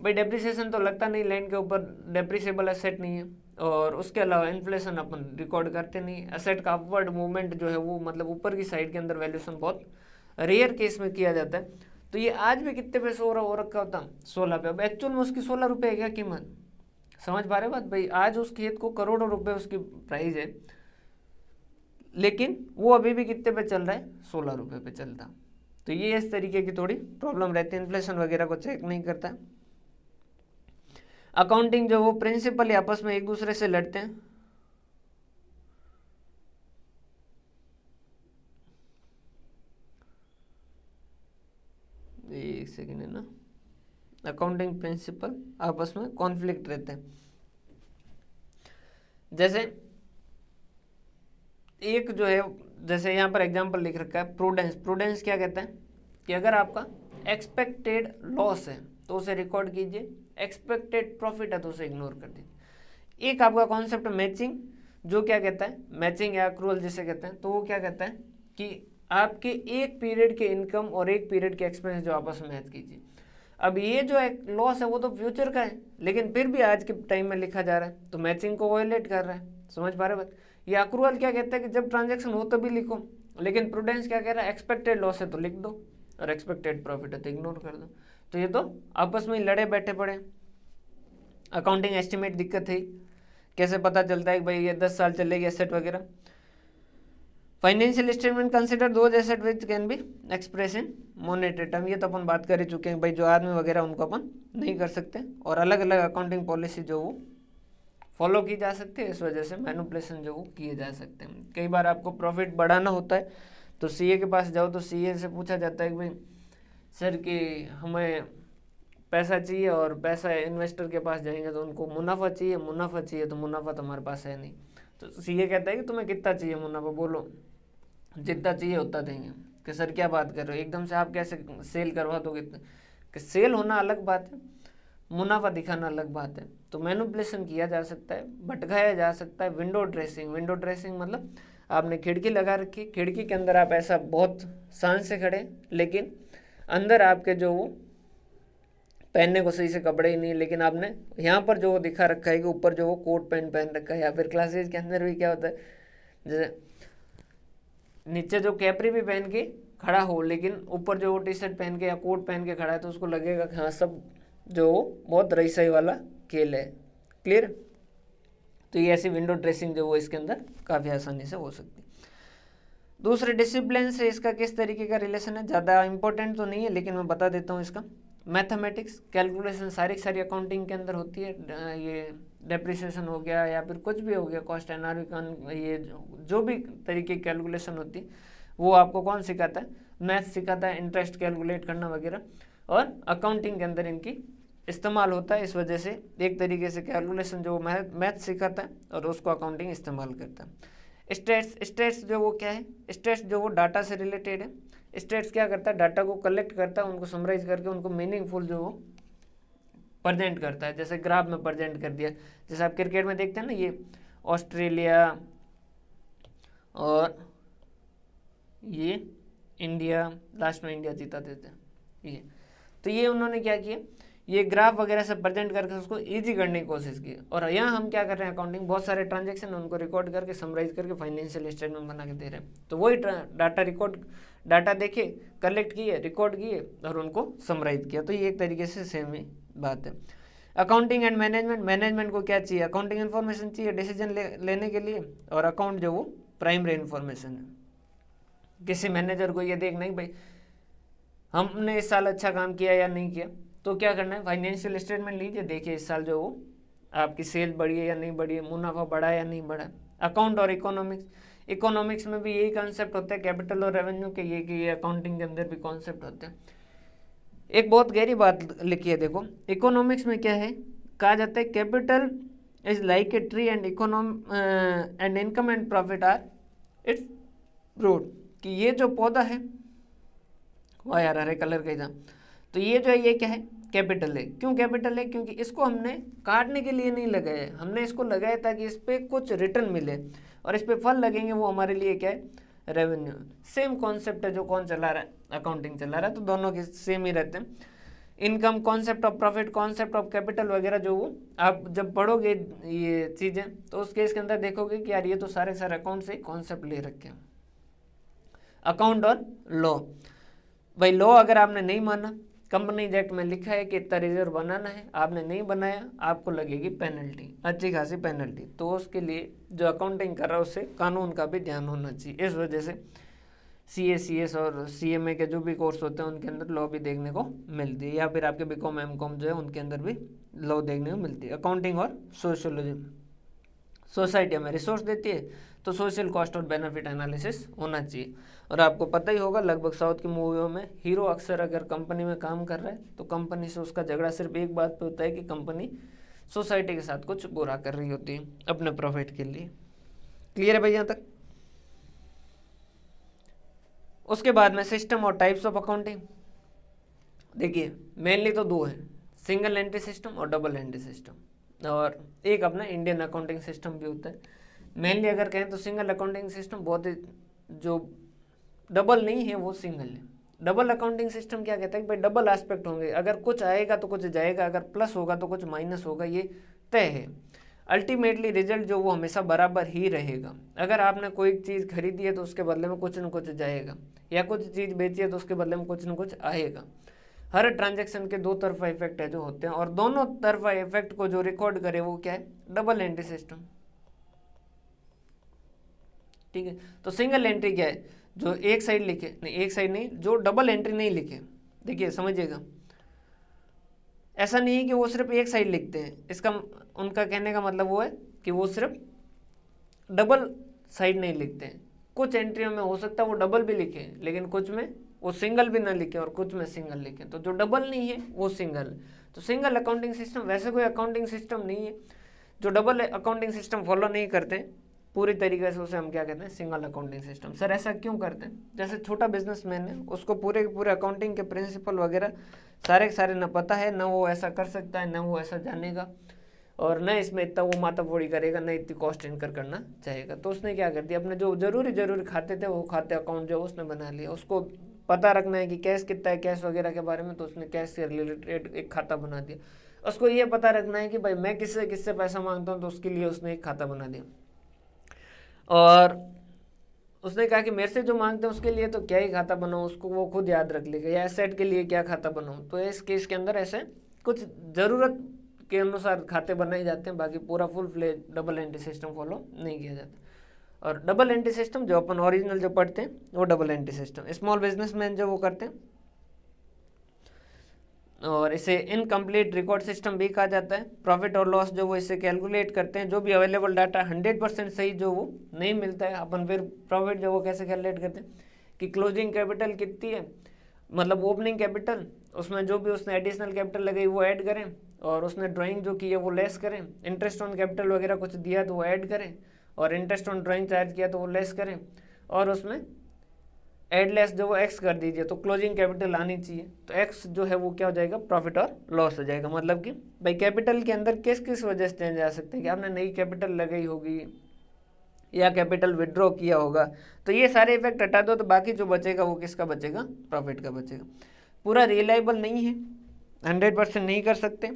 भाई डेप्रिसिएशन तो लगता नहीं, लैंड के ऊपर डेप्रिसिएबल एसेट नहीं है, और उसके अलावा इन्फ्लेशन अपन रिकॉर्ड करते नहीं। एसेट का अपवर्ड मूवमेंट जो है वो मतलब ऊपर की साइड के अंदर वैल्यूएशन बहुत रेयर केस में किया जाता है। तो ये आज भी कितने पे सो रखा होता? 16 पे। अब एक्चुअल में उसकी 16 रुपये है क्या कीमत? समझ पा रहे बात? भाई आज उस खेत को करोड़ों रुपए उसकी प्राइस है, लेकिन वो अभी भी कितने पे चल रहा है? 16 रुपये पे चलता। तो ये इस तरीके की थोड़ी प्रॉब्लम रहती है, इन्फ्लेशन वगैरह को चेक नहीं करता। अकाउंटिंग जो वो प्रिंसिपल आपस में एक दूसरे से लड़ते हैं। एक सेकेंड है ना, अकाउंटिंग प्रिंसिपल आपस में कॉन्फ्लिक्ट रहते हैं। जैसे एक जो है, जैसे यहाँ पर एग्जांपल लिख रखा है प्रूडेंस। प्रूडेंस क्या कहता है कि अगर आपका एक्सपेक्टेड लॉस है तो उसे रिकॉर्ड कीजिए, एक्सपेक्टेड प्रॉफिट है तो उसे इग्नोर कर दीजिए। एक आपका कॉन्सेप्ट मैचिंग, जो क्या कहता है, मैचिंग या अक्रूवल जिसे कहते हैं, तो वो क्या कहता है कि आपके एक पीरियड के इनकम और एक पीरियड के एक्सपेंस जो आपस में मैच कीजिए। अब ये जो एक लॉस है वो तो फ्यूचर का है, लेकिन फिर भी आज के टाइम में लिखा जा रहा है, तो मैचिंग को वायलेट कर रहा है। समझ पा रहे बात? ये अक्रूवल क्या कहता है कि जब ट्रांजैक्शन हो तभी लिखो, लेकिन प्रूडेंस क्या कह रहा है, एक्सपेक्टेड लॉस है तो लिख दो और एक्सपेक्टेड प्रॉफिट है तो इग्नोर कर दो। तो ये तो आपस में ही लड़े बैठे पड़े। अकाउंटिंग एस्टिमेट दिक्कत है, कैसे पता चलता है कि भाई ये 10 साल चलेगी एसेट वगैरह। Financial statement consider those asset which can be express in monetary term. ये तो अपन बात कर ही चुके हैं भाई, जो आदमी वगैरह उनको अपन नहीं कर सकते, और अलग अलग अकाउंटिंग पॉलिसी जो वो फॉलो की जा सकती है, इस वजह से मैनिपुलेशन जो वो किए जा सकते हैं। कई बार आपको प्रॉफिट बढ़ाना होता है तो सीए के पास जाओ तो सीए से पूछा जाता है कि भाई सर कि हमें पैसा चाहिए, और पैसा इन्वेस्टर के पास जाएंगे तो उनको मुनाफा चाहिए, मुनाफा चाहिए, तो मुनाफा तुम्हारे पास है नहीं। तो सीए कहता है कि तुम्हें कितना चाहिए मुनाफा, बोलो, जितना चाहिए उतना देंगे। कि सर क्या बात कर रहे हो, एकदम से आप कैसे सेल करवा दोगे? कि सेल होना अलग बात है, मुनाफा दिखाना अलग बात है। तो मैनिपुलेशन किया जा सकता है, भटकाया जा सकता है। विंडो ड्रेसिंग, विंडो ड्रेसिंग मतलब आपने खिड़की लगा रखी, खिड़की के अंदर आप ऐसा बहुत शान से खड़े, लेकिन अंदर आपके जो वो पहनने को सही से कपड़े ही नहीं, लेकिन आपने यहाँ पर जो वो दिखा रखा है कि ऊपर जो वो कोट पैंट पहन रखा है। या फिर क्लासेज के अंदर भी क्या होता है, जैसे नीचे जो कैपरी भी पहन के खड़ा हो, लेकिन ऊपर जो वो टी शर्ट पहन के या कोट पहन के खड़ा है, तो उसको लगेगा कि हाँ सब जो बहुत रईसाई वाला खेल है। क्लियर? तो ये ऐसी विंडो ड्रेसिंग जो वो इसके अंदर काफ़ी आसानी से हो सकती है। दूसरे डिसिप्लिन से इसका किस तरीके का रिलेशन है, ज़्यादा इंपॉर्टेंट तो नहीं है लेकिन मैं बता देता हूँ इसका। मैथमेटिक्स, कैलकुलेशन सारी अकाउंटिंग के अंदर होती है। ये डेप्रिसिएशन हो गया या फिर कुछ भी हो गया, कॉस्ट एनआरवी, ये जो भी तरीके की कैलकुलेशन होती है वो आपको कौन सिखाता है, मैथ सिखाता है, इंटरेस्ट कैलकुलेट करना वगैरह, और अकाउंटिंग के अंदर इनकी इस्तेमाल होता है। इस वजह से एक तरीके से कैलकुलेशन जो मैथ सिखाता है और उसको अकाउंटिंग इस्तेमाल करता है। स्टेट्स जो वो क्या है, स्टेट्स जो वो डाटा से रिलेटेड है। स्टेट्स क्या करता है, डाटा को कलेक्ट करता है, उनको समराइज करके उनको मीनिंगफुल जो वो प्रेजेंट करता है, जैसे ग्राफ में प्रेजेंट कर दिया। जैसे आप क्रिकेट में देखते हैं ना, ये ऑस्ट्रेलिया और ये इंडिया, लास्ट में इंडिया जीता देते हैं ये, तो ये उन्होंने क्या किया, ये ग्राफ वगैरह से प्रेजेंट करके उसको इजी करने की कोशिश की। और यहाँ हम क्या कर रहे हैं, अकाउंटिंग बहुत सारे ट्रांजैक्शन उनको रिकॉर्ड करके समराइज करके फाइनेंशियल स्टेटमेंट बना के दे रहे हैं। तो वही डाटा देखे, कलेक्ट किए, रिकॉर्ड किए और उनको समराइज किया। तो ये एक तरीके से सेम ही बात है। अकाउंटिंग एंड मैनेजमेंट को क्या चाहिए, अकाउंटिंग इन्फॉर्मेशन चाहिए डिसीजन लेने के लिए, और अकाउंट जो वो प्राइमरी इन्फॉर्मेशन है। किसी मैनेजर को ये देखना ही भाई हमने इस साल अच्छा काम किया या नहीं किया, तो क्या करना है, फाइनेंशियल स्टेटमेंट लीजिए, देखिए इस साल जो वो आपकी सेल बढ़ी है या नहीं बढ़ी है, मुनाफा बढ़ा है या नहीं बढ़ा। अकाउंट और इकोनॉमिक्स में भी यही कॉन्सेप्ट होता है, कैपिटल और रेवेन्यू के, ये अकाउंटिंग के अंदर भी कॉन्सेप्ट होते हैं। एक बहुत गहरी बात लिखी है, देखो इकोनॉमिक्स में क्या है, कहा जाता है capital is like a tree and and income and profit are its root, कि ये जो पौधा है वाह यार हरे कलर का ही था, तो ये जो है ये क्या है, कैपिटल है। क्यों कैपिटल है, क्योंकि इसको हमने काटने के लिए नहीं लगाया, हमने इसको लगाया ताकि इस पर कुछ रिटर्न मिले, और इस पर फल लगेंगे, वो हमारे लिए क्या है, रेवेन्यू। सेम कॉन्सेप्ट है जो कौन चला रहा है, अकाउंटिंग चला रहा है, तो दोनों के सेम ही रहते हैं। Income, concept of profit, concept of capital वगैरह जो वो आप जब पढ़ोगे ये चीज़ें, तो उस केस के अंदर देखोगे कि यार ये तो सारे अकाउंट से कॉन्सेप्ट ले रखे हैं। अकाउंट और लॉ, भाई लॉ अगर आपने नहीं माना, कंपनीज एक्ट में लिखा है कि इतना रिजर्व बनाना है, आपने नहीं बनाया, आपको लगेगी पेनल्टी, अच्छी खासी पेनल्टी। तो उसके लिए जो अकाउंटिंग कर रहा है उससे कानून का भी ध्यान होना चाहिए। इस वजह से CA CS और CMA के जो भी कोर्स होते हैं उनके अंदर लॉ भी देखने को मिलती है, या फिर आपके BCom MCom जो है उनके अंदर भी लॉ देखने को मिलती है। अकाउंटिंग और सोशियोलॉजी, सोसाइटी हमें रिसोर्स देती है, तो सोशल कॉस्ट और बेनिफिट एनालिसिस होना चाहिए। और आपको पता ही होगा लगभग साउथ की मूवियों में हीरो अक्सर अगर कंपनी में काम कर रहा है तो कंपनी से उसका झगड़ा सिर्फ एक बात पे होता है कि कंपनी सोसाइटी के साथ कुछ बुरा कर रही होती है अपने प्रॉफिट के लिए। क्लियर है भाई यहाँ तक। उसके बाद में सिस्टम और टाइप्स ऑफ अकाउंटिंग, देखिए मेनली तो दो हैं, सिंगल एंट्री सिस्टम और डबल एंट्री सिस्टम, और एक अपना इंडियन अकाउंटिंग सिस्टम भी होता है। मेनली अगर कहें तो सिंगल अकाउंटिंग सिस्टम बहुत ही, जो डबल नहीं है वो सिंगल है। डबल अकाउंटिंग सिस्टम क्या कहता है कि भाई डबल एस्पेक्ट होंगे, अगर कुछ आएगा तो कुछ जाएगा, अगर प्लस होगा तो कुछ माइनस होगा, ये तय है। अल्टीमेटली रिजल्ट जो वो हमेशा बराबर ही रहेगा। अगर आपने कोई चीज़ खरीदी है तो उसके बदले में कुछ न कुछ जाएगा, या कुछ चीज़ बेची है तो उसके बदले में कुछ न कुछ आएगा। हर ट्रांजैक्शन के दो तरफा इफेक्ट है जो होते हैं, और दोनों तरफा इफेक्ट को जो रिकॉर्ड करे वो क्या है, डबल एंट्री सिस्टम। ठीक है, तो सिंगल एंट्री क्या है, जो एक साइड लिखे, नहीं एक साइड नहीं, जो डबल एंट्री नहीं लिखे। देखिए समझिएगा, ऐसा नहीं है कि वो सिर्फ एक साइड लिखते हैं, इसका उनका कहने का मतलब वो है कि वो सिर्फ डबल साइड नहीं लिखते हैं। कुछ एंट्रियों में हो सकता है वो डबल भी लिखे, लेकिन कुछ में वो सिंगल भी ना लिखे और कुछ में सिंगल लिखे, तो जो डबल नहीं है वो सिंगल। तो सिंगल अकाउंटिंग सिस्टम वैसे कोई अकाउंटिंग सिस्टम नहीं है जो डबल अकाउंटिंग सिस्टम फॉलो नहीं करते हैं पूरी तरीके से, उसे हम क्या कहते हैं, सिंगल अकाउंटिंग सिस्टम। सर ऐसा क्यों करते हैं, जैसे छोटा बिजनेसमैन है, उसको पूरे के पूरे अकाउंटिंग के प्रिंसिपल वगैरह सारे के सारे न पता है, न वो ऐसा कर सकता है, न वो ऐसा जानेगा, और न इसमें इतना वो माताफोड़ी करेगा, न इतनी कॉस्ट इनकर करना चाहेगा। तो उसने क्या कर दिया, अपने जो जरूरी खाते थे वो खाते अकाउंट जो उसने बना लिया। उसको पता रखना है कि कैश कितना है, कैश वगैरह के बारे में, तो उसने कैश से रिलेटेड एक खाता बना दिया। उसको ये पता रखना है कि भाई मैं किससे किससे पैसा मांगता हूँ, तो उसके लिए उसने एक खाता बना दिया। और उसने कहा कि मेरे से जो मांगते हैं उसके लिए तो क्या ही खाता बनाऊँ, उसको वो खुद याद रख लेगा, या एसेट के लिए क्या खाता बनाऊँ। तो इस केस के अंदर ऐसे कुछ ज़रूरत के अनुसार खाते बनाए जाते हैं, बाकी पूरा full fledged double entry system follow नहीं किया जाता। और डबल एंट्री सिस्टम जो अपन ओरिजिनल जो पढ़ते हैं वो double entry system small businessman जो वो करते हैं, और इसे इनकम्प्लीट रिकॉर्ड सिस्टम भी कहा जाता है। प्रॉफिट और लॉस जो वो इसे कैलकुलेट करते हैं, जो भी अवेलेबल डाटा 100% सही जो वो नहीं मिलता है, अपन फिर प्रॉफिट जो वो कैसे कैलकुलेट करते हैं कि क्लोजिंग कैपिटल कितनी है, मतलब ओपनिंग कैपिटल, उसमें जो भी उसने एडिशनल कैपिटल लगाई वो ऐड करें, और उसने ड्राइंग जो की है वो लेस करें, इंटरेस्ट ऑन कैपिटल वगैरह कुछ दिया तो वो ऐड करें, और इंटरेस्ट ऑन ड्राइंग चार्ज किया तो वो लेस करें, और उसमें एडलेस जो वो एक्स कर दीजिए, तो क्लोजिंग कैपिटल आनी चाहिए, तो एक्स जो है वो क्या हो जाएगा, प्रॉफिट और लॉस हो जाएगा। मतलब कि भाई कैपिटल के अंदर किस किस वजह से चेंज आ सकते हैं कि आपने नई कैपिटल लगाई होगी या कैपिटल विड्रॉ किया होगा, तो ये सारे इफेक्ट हटा दो, तो बाकी जो बचेगा वो किसका बचेगा, प्रॉफिट का बचेगा। पूरा रिलायबल नहीं है, 100% नहीं कर सकते,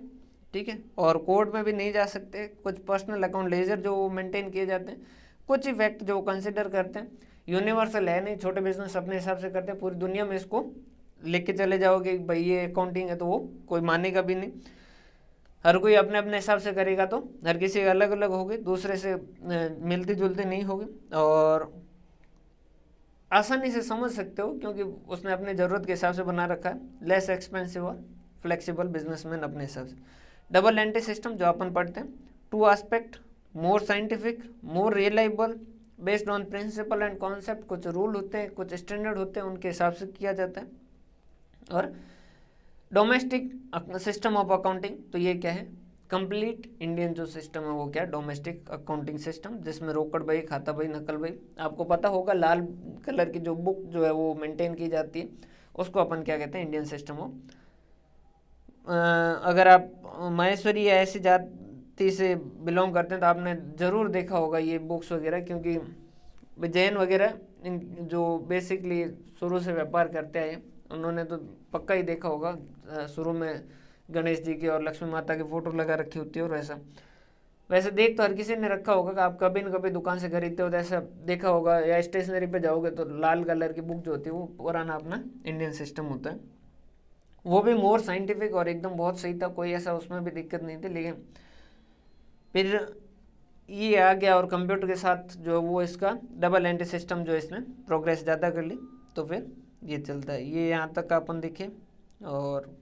ठीक है, और कोर्ट में भी नहीं जा सकते, कुछ पर्सनल अकाउंट लेजर जो मेंटेन किए जाते हैं, कुछ इफेक्ट जो कंसिडर करते हैं, यूनिवर्सल है नहीं, छोटे बिजनेस अपने हिसाब से करते हैं, पूरी दुनिया में इसको लिख के चले जाओगे भाई ये अकाउंटिंग है तो वो कोई मानेगा भी नहीं, हर कोई अपने अपने हिसाब से करेगा, तो हर किसी अलग अलग होगी, दूसरे से मिलती जुलती नहीं होगी, और आसानी से समझ सकते हो क्योंकि उसने अपने ज़रूरत के हिसाब से बना रखा है, लेस एक्सपेंसिव और फ्लेक्सिबल बिजनेसमैन अपने हिसाब से। डबल एंट्री सिस्टम जो अपन पढ़ते हैं, two aspect, more scientific, more reliable, based on principle and concept, कुछ रूल होते हैं, कुछ स्टैंडर्ड होते हैं, उनके हिसाब से किया जाता है। और डोमेस्टिक सिस्टम ऑफ अकाउंटिंग, तो ये क्या है, कंप्लीट इंडियन जो सिस्टम है वो क्या है, डोमेस्टिक अकाउंटिंग सिस्टम, जिसमें रोकड़ बही, खाता बही, नकल बही, आपको पता होगा लाल कलर की जो बुक जो है वो मेंटेन की जाती है, उसको अपन क्या कहते हैं, इंडियन सिस्टम ऑफ। अगर आप महेश्वरी या ऐसी जाति से बिलोंग करते हैं तो आपने ज़रूर देखा होगा ये बुक्स वगैरह, क्योंकि जैन वगैरह इन जो बेसिकली शुरू से व्यापार करते आए, उन्होंने तो पक्का ही देखा होगा, शुरू में गणेश जी की और लक्ष्मी माता की फ़ोटो लगा रखी होती है, और वैसे देख तो हर किसी ने रखा होगा कि आप कभी न कभी दुकान से खरीदते हो तो ऐसा देखा होगा, या स्टेशनरी पे जाओगे तो लाल कलर की बुक जो होती है वो पुराना अपना इंडियन सिस्टम होता है, वो भी मोर साइंटिफिक और एकदम बहुत सही था, कोई ऐसा उसमें भी दिक्कत नहीं थी। लेकिन फिर ये आ गया और कंप्यूटर के साथ जो वो इसका डबल एंट्री सिस्टम जो इसने प्रोग्रेस ज़्यादा कर ली, तो फिर ये चलता है। ये यहाँ तक का अपन देखें, और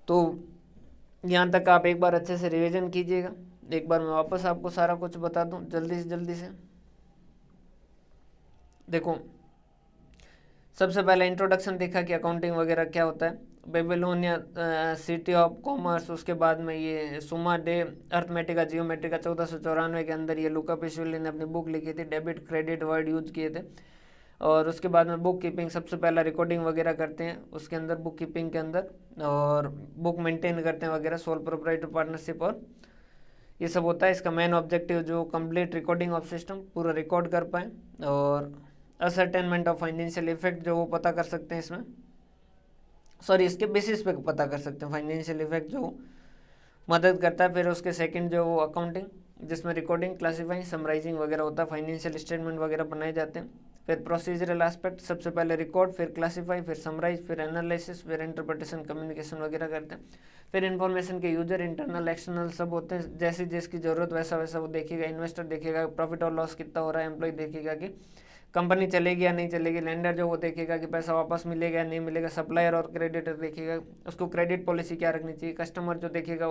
तो यहाँ तक आप एक बार अच्छे से रिवीजन कीजिएगा, एक बार मैं वापस आपको सारा कुछ बता दूँ जल्दी से। देखो, सबसे पहले इंट्रोडक्शन देखा कि अकाउंटिंग वगैरह क्या होता है, बेबीलोनिया सिटी ऑफ कॉमर्स, उसके बाद में ये सुमा डे अर्थमेटिका जियोमेट्रिका 1494 के अंदर ये लुका पिशुली ने अपनी बुक लिखी थी, डेबिट क्रेडिट वर्ड यूज किए थे, और उसके बाद में बुक कीपिंग, सबसे पहला रिकॉर्डिंग वगैरह करते हैं उसके अंदर, बुक कीपिंग के अंदर, और बुक मेंटेन करते हैं वगैरह, सोल प्रोप्राइटर पार्टनरशिप, और ये सब होता है। इसका मेन ऑब्जेक्टिव जो कंप्लीट रिकॉर्डिंग ऑफ सिस्टम, पूरा रिकॉर्ड कर पाएँ, और असर्टेनमेंट ऑफ फाइनेंशियल इफेक्ट जो वो पता कर सकते हैं इसमें, सॉरी इसके बेसिस पे पता कर सकते हैं फाइनेंशियल इफेक्ट जो मदद करता है। फिर उसके सेकंड जो वो अकाउंटिंग, जिसमें रिकॉर्डिंग, क्लासीफाइंग, समराइजिंग वगैरह होता है, फाइनेंशियल स्टेटमेंट वगैरह बनाए जाते हैं। फिर प्रोसीजरल एस्पेक्ट, सबसे पहले रिकॉर्ड, फिर क्लासीफाई, फिर समराइज, फिर एनालिसिस, फिर इंटरप्रिटेशन, कम्युनिकेशन वगैरह करते हैं। फिर इन्फॉर्मेशन के यूजर, इंटरनल एक्सटर्नल सब होते हैं, जैसी जिसकी ज़रूरत वैसा वैसा वो देखेगा, इन्वेस्टर देखेगा प्रॉफिट और लॉस कितना हो रहा है, एम्प्लॉय देखेगा कि कंपनी चलेगी या नहीं चलेगी, लेंडर जो वो देखेगा कि पैसा वापस मिलेगा या नहीं मिलेगा, सप्लायर और क्रेडिटर देखेगा उसको क्रेडिट पॉलिसी क्या रखनी चाहिए, कस्टमर जो देखेगा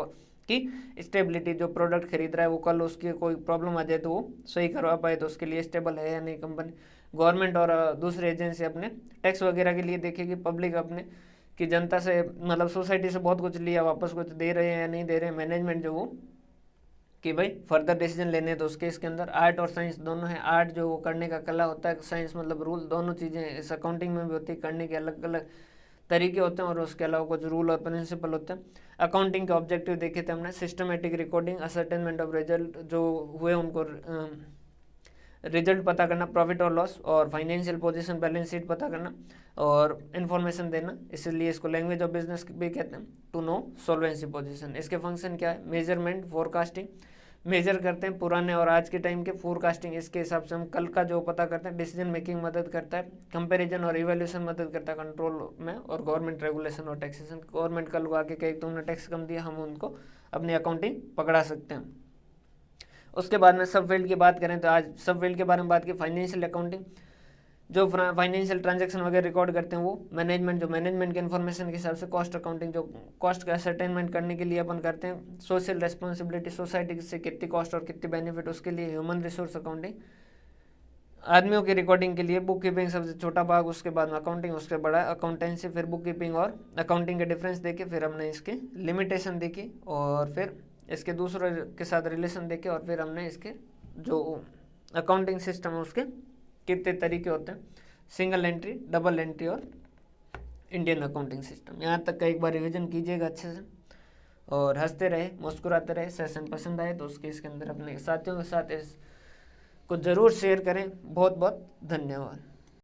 कि स्टेबिलिटी, जो प्रोडक्ट खरीद रहा है वो कल उसकी कोई प्रॉब्लम आ जाए तो वो सही करवा पाए, तो उसके लिए स्टेबल है या नहीं कंपनी। गवर्नमेंट और दूसरे एजेंसी अपने टैक्स वगैरह के लिए देखेगी, पब्लिक अपने कि जनता से मतलब सोसाइटी से बहुत कुछ लिया, वापस कुछ दे रहे हैं या नहीं दे रहे हैं। मैनेजमेंट जो वो कि भाई फर्दर डिसीजन लेने तो उसके इसके अंदर आर्ट और साइंस दोनों है। आर्ट जो वो करने का कला होता है, साइंस मतलब रूल, दोनों चीज़ें इस अकाउंटिंग में भी होती है, करने के अलग अलग तरीके होते हैं और उसके अलावा कुछ रूल और प्रिंसिपल होते हैं। अकाउंटिंग के ऑब्जेक्टिव देखे थे हमने, systematic recording, ascertainment of result जो हुए उनको रिजल्ट पता करना, प्रॉफिट और लॉस, और फाइनेंशियल पोजीशन, बैलेंस शीट पता करना और इन्फॉर्मेशन देना, इसलिए इसको लैंग्वेज ऑफ बिजनेस भी कहते हैं। टू नो सॉल्वेंसी पोजीशन, इसके फंक्शन क्या है, मेजरमेंट, फोरकास्टिंग, मेजर करते हैं पुराने और आज के टाइम के फोरकास्टिंग, इसके हिसाब से हम कल का जो पता करते हैं। डिसीजन मेकिंग मदद करता है, कंपैरिजन और इवैल्यूएशन मदद करता है कंट्रोल में, और गवर्नमेंट रेगुलेशन और टैक्सेशन। गवर्नमेंट कल को आके कहे तुमने टैक्स कम दिया, हम उनको अपनी अकाउंटिंग पकड़ा सकते हैं। उसके बाद में सब फील्ड की बात करें तो आज सब फील्ड के बारे में बात की। फाइनेंशियल अकाउंटिंग जो फाइनेंशियल ट्रांजैक्शन वगैरह रिकॉर्ड करते हैं वो। मैनेजमेंट जो मैनेजमेंट के इन्फॉर्मेशन के हिसाब से। कॉस्ट अकाउंटिंग जो कॉस्ट का असरटेनमेंट करने के लिए अपन करते हैं। सोशल रेस्पॉन्सिबिलिटी, सोसाइटी से कितनी कॉस्ट और कितनी बेनिफिट, उसके लिए ह्यूमन रिसोर्स अकाउंटिंग। आदमियों की रिकॉर्डिंग के लिए बुक कीपिंग सबसे छोटा भाग, उसके बाद में अकाउंटिंग, उसके बड़ा अकाउंटेंसी, फिर बुक कीपिंग और अकाउंटिंग के डिफरेंस देखे, फिर हमने इसके लिमिटेशन देखी, और फिर इसके दूसरों के साथ रिलेशन देखे, और फिर हमने इसके जो अकाउंटिंग सिस्टम है उसके कितने तरीके होते हैं, सिंगल एंट्री, डबल एंट्री और इंडियन अकाउंटिंग सिस्टम। यहाँ तक का एक बार रिवीजन कीजिएगा अच्छे से, और हंसते रहे, मुस्कुराते रहे। सेशन पसंद आए तो उसके इसके अंदर अपने साथियों के साथ इसको ज़रूर शेयर करें। बहुत बहुत धन्यवाद।